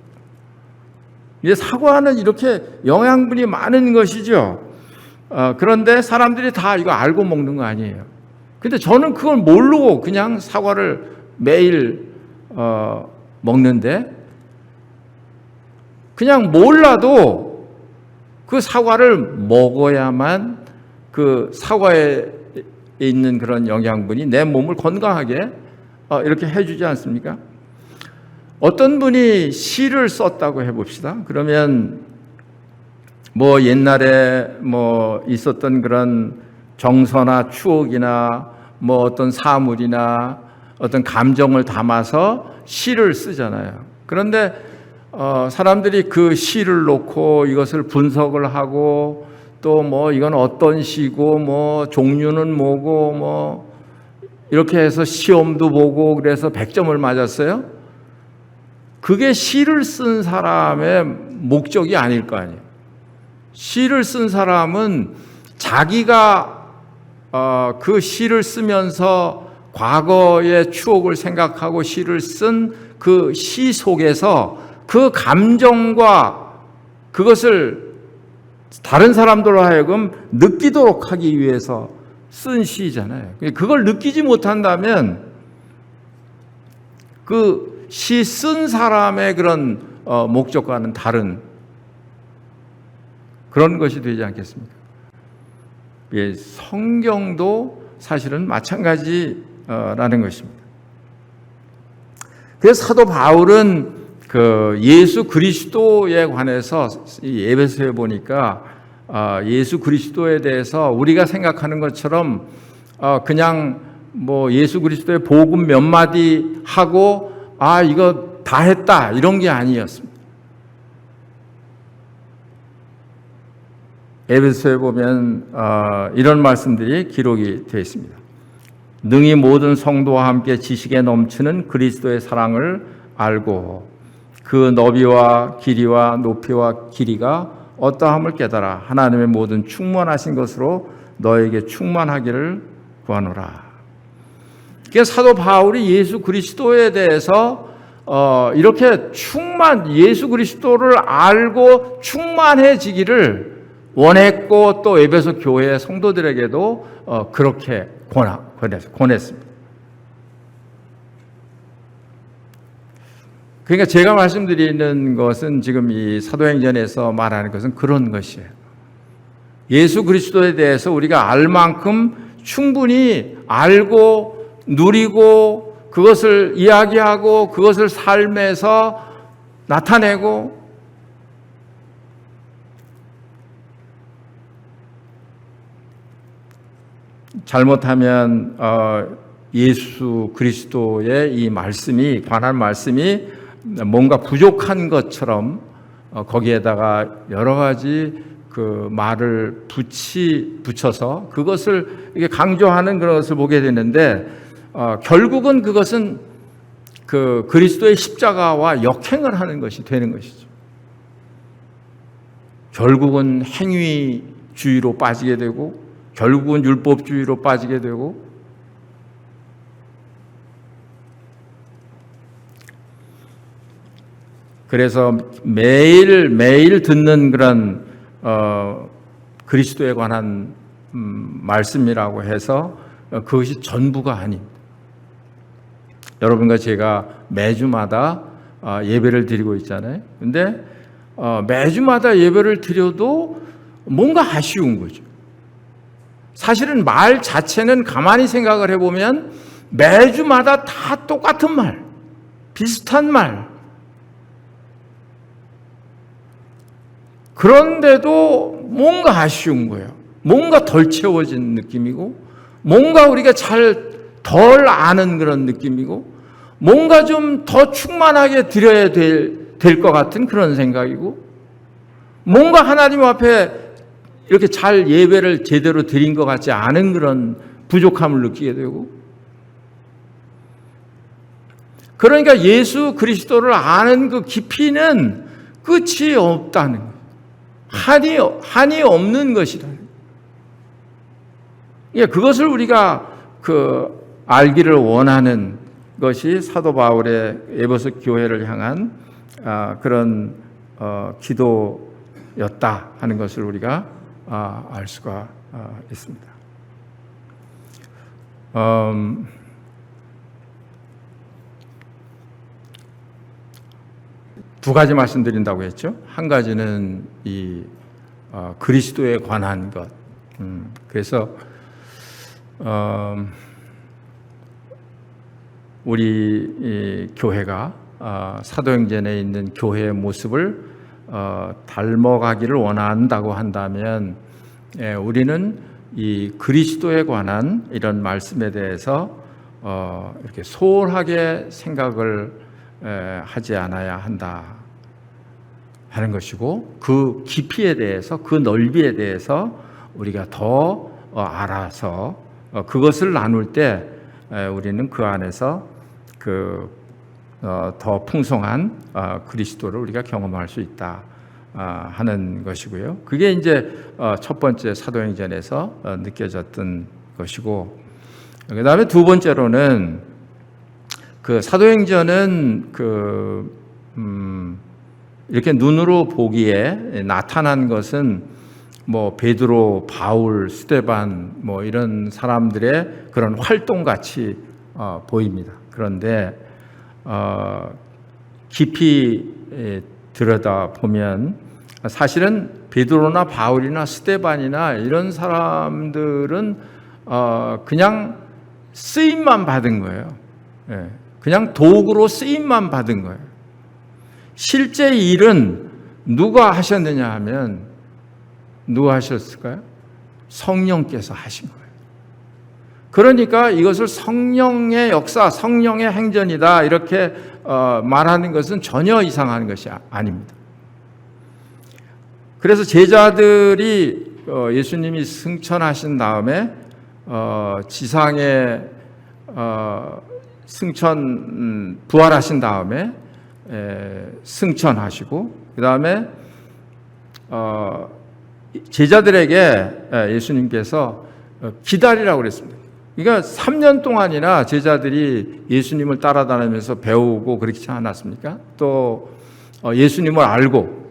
이제 사과는 이렇게 영양분이 많은 것이죠. 그런데 사람들이 다 이거 알고 먹는 거 아니에요. 근데 저는 그걸 모르고 그냥 사과를 매일 먹는데 그냥 몰라도 그 사과를 먹어야만 그 사과에 있는 그런 영양분이 내 몸을 건강하게 이렇게 해주지 않습니까? 어떤 분이 시를 썼다고 해봅시다. 그러면 뭐 옛날에 뭐 있었던 그런 정서나 추억이나 뭐 어떤 사물이나 어떤 감정을 담아서 시를 쓰잖아요. 그런데 사람들이 그 시를 놓고 이것을 분석을 하고 또 뭐 이건 어떤 시고 뭐 종류는 뭐고 뭐 이렇게 해서 시험도 보고 그래서 100점을 맞았어요? 그게 시를 쓴 사람의 목적이 아닐 거 아니에요. 시를 쓴 사람은 자기가 그 시를 쓰면서 과거의 추억을 생각하고 시를 쓴 그 시 속에서 그 감정과 그것을 다른 사람들로 하여금 느끼도록 하기 위해서 쓴 시잖아요. 그걸 느끼지 못한다면 그 시 쓴 사람의 그런 목적과는 다른 그런 것이 되지 않겠습니까? 예, 성경도 사실은 마찬가지라는 것입니다. 그래서 사도 바울은 그 예수 그리스도에 관해서 에베소에 보니까 예수 그리스도에 대해서 우리가 생각하는 것처럼 그냥 뭐 예수 그리스도의 복음 몇 마디 하고 이거 다 했다 이런 게 아니었습니다. 에베소에 보면 이런 말씀들이 기록이 되어 있습니다. 능히 모든 성도와 함께 지식에 넘치는 그리스도의 사랑을 알고 그 너비와 길이와 높이와 길이가 어떠함을 깨달아 하나님의 모든 충만하신 것으로 너에게 충만하기를 구하노라. 그래서 사도 바울이 예수 그리스도에 대해서 이렇게 예수 그리스도를 알고 충만해지기를 원했고 또 에베소 교회 성도들에게도 그렇게 권했습니다. 그러니까 제가 말씀드리는 것은 지금 이 사도행전에서 말하는 것은 그런 것이에요. 예수 그리스도에 대해서 우리가 알 만큼 충분히 알고 누리고 그것을 이야기하고 그것을 삶에서 나타내고 잘못하면 예수 그리스도의 이 말씀이 관한 말씀이 뭔가 부족한 것처럼 거기에다가 여러 가지 그 말을 붙여서 그것을 이게 강조하는 그런 것을 보게 되는데 결국은 그것은 그 그리스도의 십자가와 역행을 하는 것이 되는 것이죠. 결국은 행위주의로 빠지게 되고 결국은 율법주의로 빠지게 되고 그래서 매일 듣는 그런 그리스도에 관한 말씀이라고 해서 그것이 전부가 아닙니다. 여러분과 제가 매주마다 예배를 드리고 있잖아요. 근데 매주마다 예배를 드려도 뭔가 아쉬운 거죠. 사실은 말 자체는 가만히 생각을 해보면 매주마다 다 똑같은 말, 비슷한 말. 그런데도 뭔가 아쉬운 거예요. 뭔가 덜 채워진 느낌이고, 뭔가 우리가 덜 아는 그런 느낌이고, 뭔가 좀 더 충만하게 드려야 될 것 같은 그런 생각이고, 뭔가 하나님 앞에 이렇게 잘 예배를 제대로 드린 것 같지 않은 그런 부족함을 느끼게 되고, 그러니까 예수 그리스도를 아는 그 깊이는 끝이 없다는 거예요. 한이 없는 것이다. 그것을 우리가 알기를 원하는 것이 사도 바울의 에베소 교회를 향한 그런 기도였다 하는 것을 우리가 알 수가 있습니다. 두 가지 말씀드린다고 했죠. 한 가지는 이 그리스도에 관한 것. 그래서 우리 교회가 사도행전에 있는 교회의 모습을 닮아가기를 원한다고 한다면 우리는 이 그리스도에 관한 이런 말씀에 대해서 이렇게 소홀하게 생각을 하지 않아야 한다 하는 것이고, 그 깊이에 대해서, 그 넓이에 대해서 우리가 더 알아서 그것을 나눌 때 우리는 그 안에서 더 풍성한 그리스도를 우리가 경험할 수 있다 하는 것이고요. 그게 이제 첫 번째 사도행전에서 느껴졌던 것이고, 그 다음에 두 번째로는 그 사도행전은 이렇게 눈으로 보기에 나타난 것은 뭐 베드로, 바울, 스데반 뭐 이런 사람들의 그런 활동 같이 보입니다. 그런데 깊이 들여다 보면 사실은 베드로나 바울이나 스데반이나 이런 사람들은 그냥 쓰임만 받은 거예요. 그냥 도구로 쓰임만 받은 거예요. 실제 일은 누가 하셨느냐 하면 누가 하셨을까요? 성령께서 하신 거예요. 그러니까 이것을 성령의 역사, 성령의 행전이다 이렇게 말하는 것은 전혀 이상한 것이 아닙니다. 그래서 제자들이 예수님이 승천하신 다음에 지상에 부활하신 다음에 승천하시고 그 다음에 제자들에게 예수님께서 기다리라고 그랬습니다. 그러니까 3년 동안이나 제자들이 예수님을 따라다니면서 배우고 그렇지 않았습니까? 또 예수님을 알고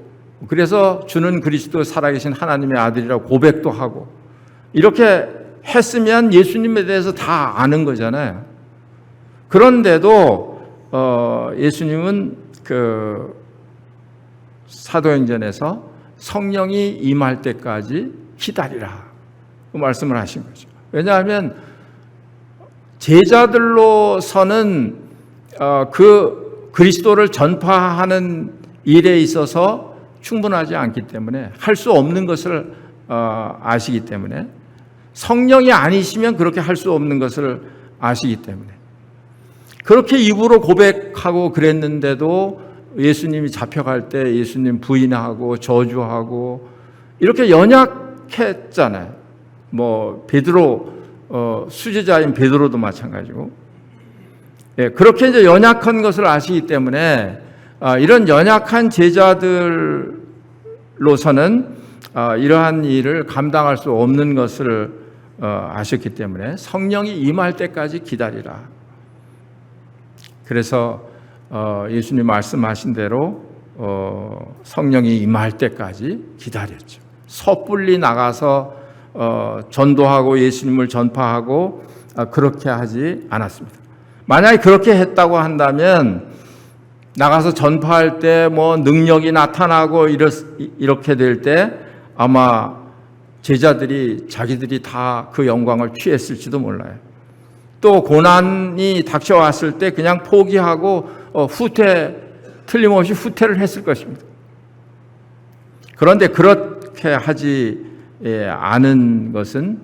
그래서 주는 그리스도 살아계신 하나님의 아들이라고 고백도 하고 이렇게 했으면 예수님에 대해서 다 아는 거잖아요. 그런데도 예수님은 그 사도행전에서 성령이 임할 때까지 기다리라 그 말씀을 하신 거죠. 왜냐하면 제자들로서는 그 그리스도를 전파하는 일에 있어서 충분하지 않기 때문에 할 수 없는 것을 아시기 때문에 성령이 아니시면 그렇게 할 수 없는 것을 아시기 때문에 그렇게 입으로 고백하고 그랬는데도 예수님이 잡혀갈 때 예수님 부인하고 저주하고 이렇게 연약했잖아요. 뭐 베드로 수제자인 베드로도 마찬가지고 그렇게 이제 연약한 것을 아시기 때문에 이런 연약한 제자들로서는 이러한 일을 감당할 수 없는 것을 아셨기 때문에 성령이 임할 때까지 기다리라. 그래서 예수님 말씀하신 대로 성령이 임할 때까지 기다렸죠. 섣불리 나가서 전도하고 예수님을 전파하고 그렇게 하지 않았습니다. 만약에 그렇게 했다고 한다면 나가서 전파할 때 뭐 능력이 나타나고 이렇게 될 때 아마 제자들이 자기들이 다 그 영광을 취했을지도 몰라요. 또 고난이 닥쳐왔을 때 그냥 포기하고 틀림없이 후퇴를 했을 것입니다. 그런데 그렇게 하지 않은 것은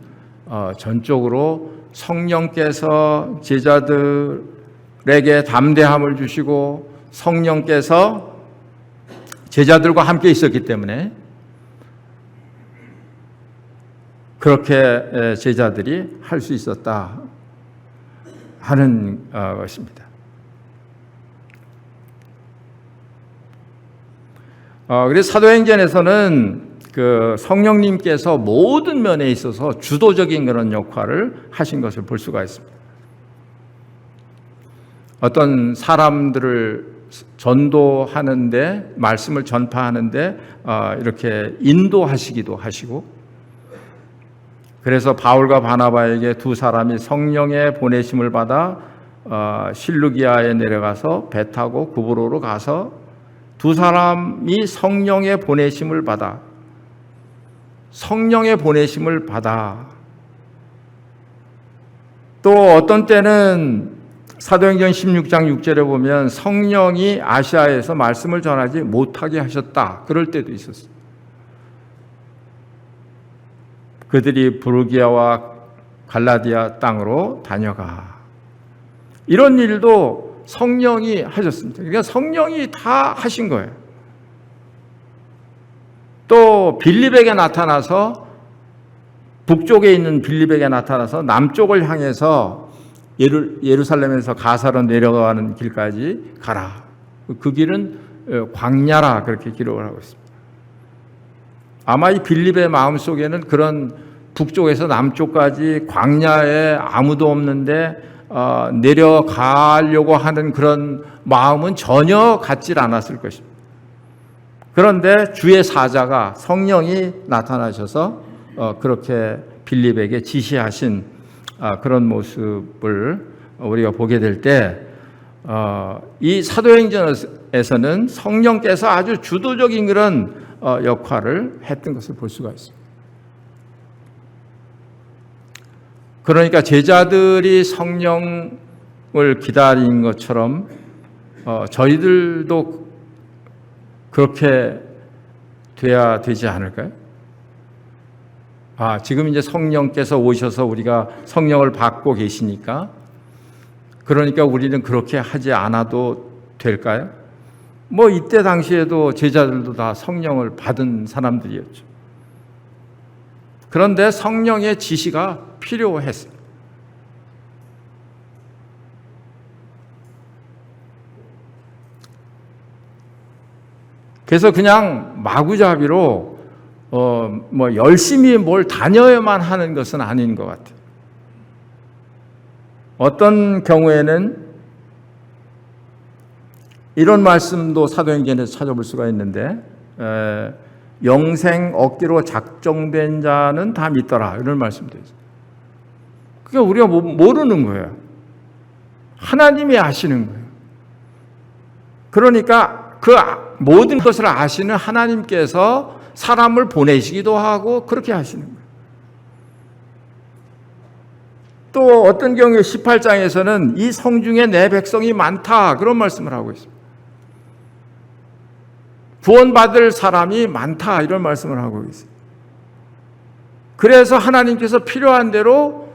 전적으로 성령께서 제자들에게 담대함을 주시고 성령께서 제자들과 함께 있었기 때문에 그렇게 제자들이 할 수 있었다 하는 것입니다. 그래서 사도행전에서는 그 성령님께서 모든 면에 있어서 주도적인 그런 역할을 하신 것을 볼 수가 있습니다. 어떤 사람들을 전도하는데 말씀을 전파하는데 이렇게 인도하시기도 하시고 그래서 바울과 바나바에게 두 사람이 성령의 보내심을 받아 실루기아에 내려가서 배 타고 구브로로 가서 두 사람이 성령의 보내심을 받아 또 어떤 때는 사도행전 16장 6절에 보면 성령이 아시아에서 말씀을 전하지 못하게 하셨다 그럴 때도 있었어요. 그들이 부르기아와 갈라디아 땅으로 다녀가 이런 일도 성령이 하셨습니다. 그러니까 성령이 다 하신 거예요. 또 빌립에게 나타나서 북쪽에 있는 빌립에게 나타나서 남쪽을 향해서 예루살렘에서 가사로 내려가는 길까지 가라. 그 길은 광야라 그렇게 기록을 하고 있습니다. 아마 이 빌립의 마음속에는 그런 북쪽에서 남쪽까지 광야에 아무도 없는데 내려가려고 하는 그런 마음은 전혀 갖질 않았을 것입니다. 그런데 주의 사자가 성령이 나타나셔서 그렇게 빌립에게 지시하신 그런 모습을 우리가 보게 될 때 이 사도행전에서는 성령께서 아주 주도적인 그런 역할을 했던 것을 볼 수가 있습니다. 그러니까 제자들이 성령을 기다린 것처럼 저희들도 그렇게 돼야 되지 않을까요? 지금 이제 성령께서 오셔서 우리가 성령을 받고 계시니까 그러니까 우리는 그렇게 하지 않아도 될까요? 이때 당시에도 제자들도 다 성령을 받은 사람들이었죠. 그런데 성령의 지시가 필요했어요. 그래서 그냥 마구잡이로 열심히 뭘 다녀야만 하는 것은 아닌 것 같아요. 어떤 경우에는 이런 말씀도 사도행전에서 찾아볼 수가 있는데 영생 얻기로 작정된 자는 다 믿더라 이런 말씀도 있어요. 그게 우리가 모르는 거예요. 하나님이 아시는 거예요. 그러니까 그 모든 것을 아시는 하나님께서 사람을 보내시기도 하고 그렇게 하시는 거예요. 또 어떤 경우에 18장에서는 이 성중에 내 백성이 많다 그런 말씀을 하고 있습니다. 구원받을 사람이 많다 이런 말씀을 하고 있어요. 그래서 하나님께서 필요한 대로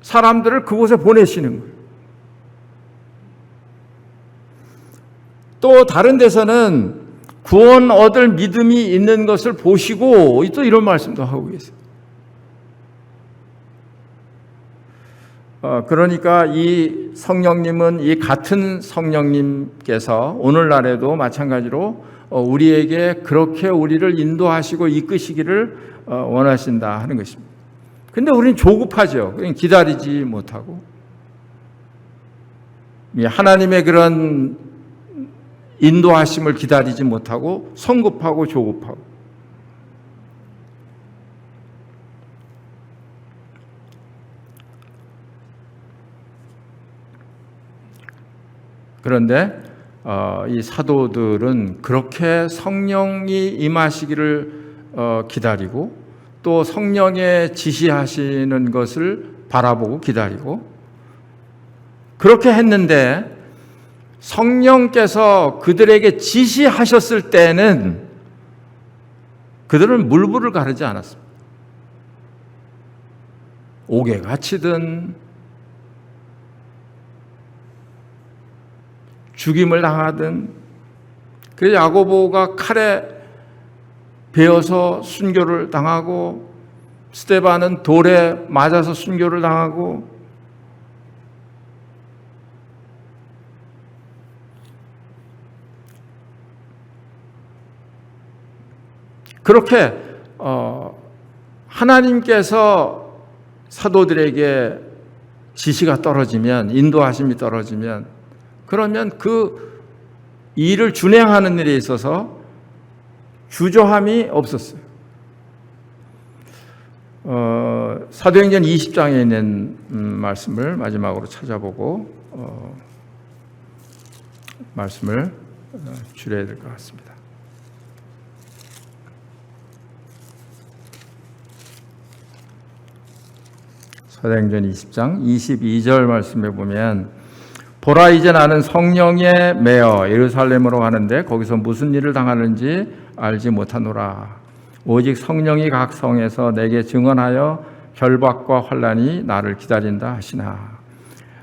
사람들을 그곳에 보내시는 거예요. 또 다른 데서는 구원 얻을 믿음이 있는 것을 보시고 또 이런 말씀도 하고 계세요. 그러니까 이 성령님은 이 같은 성령님께서 오늘날에도 마찬가지로 우리에게 그렇게 우리를 인도하시고 이끄시기를 원하신다 하는 것입니다. 근데 우리는 조급하죠. 기다리지 못하고 하나님의 그런 인도하심을 기다리지 못하고 성급하고 조급하고 그런데 이 사도들은 그렇게 성령이 임하시기를 기다리고 또 성령의 지시하시는 것을 바라보고 기다리고 그렇게 했는데 성령께서 그들에게 지시하셨을 때는 그들은 물불을 가르지 않았습니다. 옥에 갇히든 죽임을 당하든 그래서 야고보가 칼에 베어서 순교를 당하고 스데반은 돌에 맞아서 순교를 당하고 그렇게 하나님께서 사도들에게 지시가 떨어지면 인도하심이 떨어지면 그러면 그 일을 준행하는 일에 있어서 주저함이 없었어요. 사도행전 20장에 있는 말씀을 마지막으로 찾아보고 말씀을 줄여야 될 것 같습니다. 사도행전 20장 22절 말씀에 보면 보라 이제 나는 성령에 매어 예루살렘으로 가는데 거기서 무슨 일을 당하는지 알지 못하노라. 오직 성령이 각 성에서 내게 증언하여 결박과 환난이 나를 기다린다 하시나.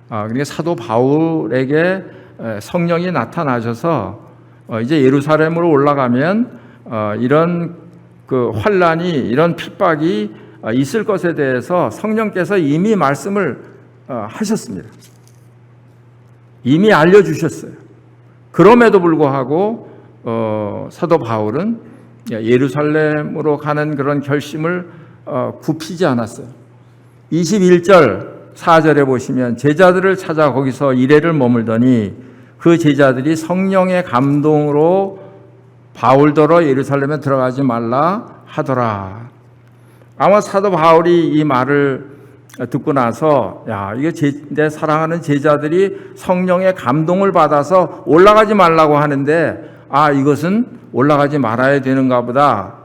그러니까 사도 바울에게 성령이 나타나셔서 이제 예루살렘으로 올라가면 이런 그 환난이 이런 핍박이 있을 것에 대해서 성령께서 이미 말씀을 하셨습니다. 이미 알려주셨어요. 그럼에도 불구하고 사도 바울은 예루살렘으로 가는 그런 결심을 굽히지 않았어요. 21절 4절에 보시면 제자들을 찾아 거기서 이래를 머물더니 그 제자들이 성령의 감동으로 바울더러 예루살렘에 들어가지 말라 하더라. 아마 사도 바울이 이 말을 듣고 나서 이게 내 사랑하는 제자들이 성령의 감동을 받아서 올라가지 말라고 하는데 이것은 올라가지 말아야 되는가 보다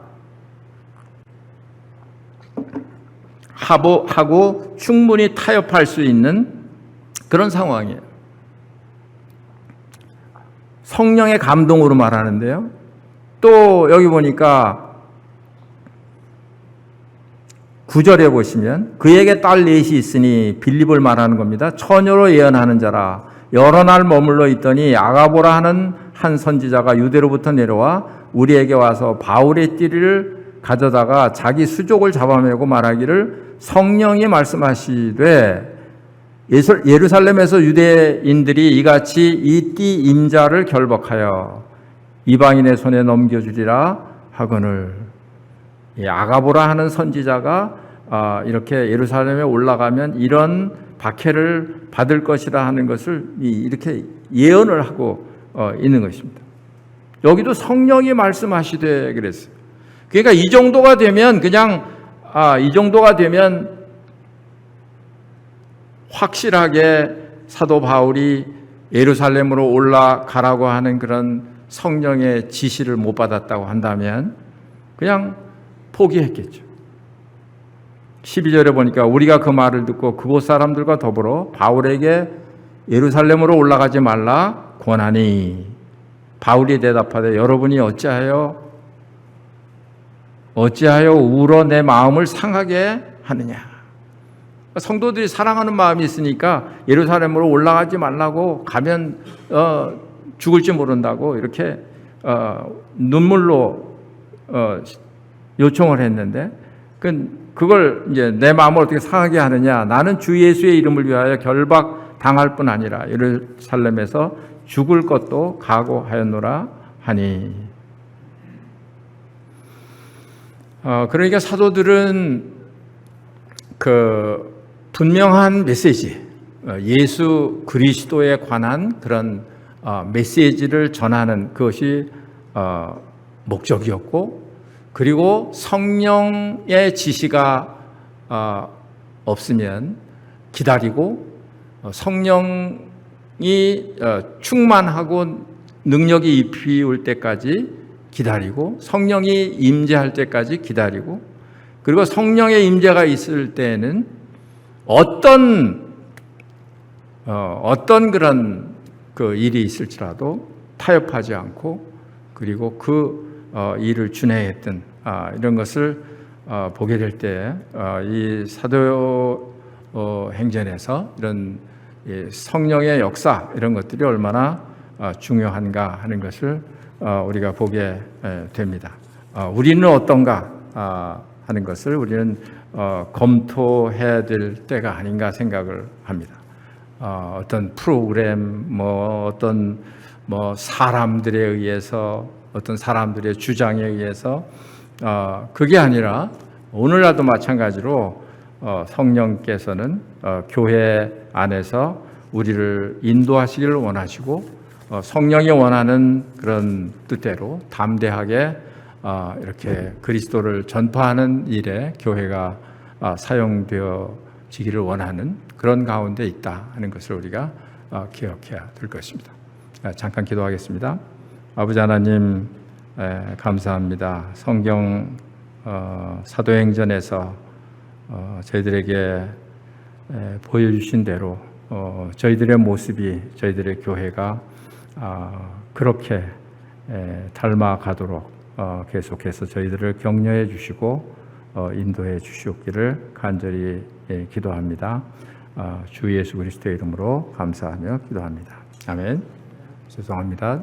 하고 충분히 타협할 수 있는 그런 상황이에요. 성령의 감동으로 말하는데요. 또 여기 보니까 9절에 보시면 그에게 딸 넷이 있으니 빌립을 말하는 겁니다. 처녀로 예언하는 자라. 여러 날 머물러 있더니 아가보라 하는 한 선지자가 유대로부터 내려와 우리에게 와서 바울의 띠를 가져다가 자기 수족을 잡아매고 말하기를 성령이 말씀하시되 예루살렘에서 유대인들이 이같이 이 띠 임자를 결박하여 이방인의 손에 넘겨주리라 하거늘. 아가보라 하는 선지자가 이렇게 예루살렘에 올라가면 이런 박해를 받을 것이라 하는 것을 이렇게 예언을 하고 있는 것입니다. 여기도 성령이 말씀하시되 그랬어요. 그러니까 이 정도가 되면 이 정도가 되면 확실하게 사도 바울이 예루살렘으로 올라가라고 하는 그런 성령의 지시를 못 받았다고 한다면 그냥 포기했겠죠. 12절에 보니까 우리가 그 말을 듣고 그곳 사람들과 더불어 바울에게 예루살렘으로 올라가지 말라 권하니 바울이 대답하되 여러분이 어찌하여 울어 내 마음을 상하게 하느냐. 성도들이 사랑하는 마음이 있으니까 예루살렘으로 올라가지 말라고 가면 죽을지 모른다고 이렇게 눈물로 요청을 했는데 그걸 이제 내 마음을 어떻게 상하게 하느냐. 나는 주 예수의 이름을 위하여 결박 당할 뿐 아니라 예루살렘에서 죽을 것도 각오하였노라 하니. 그러니까 사도들은 그 분명한 메시지, 예수 그리스도에 관한 그런 메시지를 전하는 그것이 목적이었고, 그리고 성령의 지시가 없으면 기다리고 성령이 충만하고 능력이 입히올 때까지 기다리고 성령이 임재할 때까지 기다리고, 그리고 성령의 임재가 있을 때에는 어떤 그런 그 일이 있을지라도 타협하지 않고, 그리고 그 일을 준행했던 이런 것을 보게 될 때 이 사도행전에서 이런 성령의 역사 이런 것들이 얼마나 중요한가 하는 것을 우리가 보게 됩니다. 우리는 어떤가 하는 것을 우리는 검토해야 될 때가 아닌가 생각을 합니다. 어떤 프로그램, 어떤 사람들에 의해서, 어떤 사람들의 주장에 의해서 그게 아니라 오늘날도 마찬가지로 성령께서는 교회 안에서 우리를 인도하시기를 원하시고 성령이 원하는 그런 뜻대로 담대하게 이렇게 그리스도를 전파하는 일에 교회가 사용되어지기를 원하는 그런 가운데 있다 하는 것을 우리가 기억해야 될 것입니다. 잠깐 기도하겠습니다. 아버지 하나님, 감사합니다. 성경 사도행전에서 저희들에게 보여주신 대로 저희들의 모습이, 저희들의 교회가 그렇게 닮아가도록 계속해서 저희들을 격려해 주시고 인도해 주시옵기를 간절히 기도합니다. 주 예수 그리스도의 이름으로 감사하며 기도합니다. 아멘. 죄송합니다.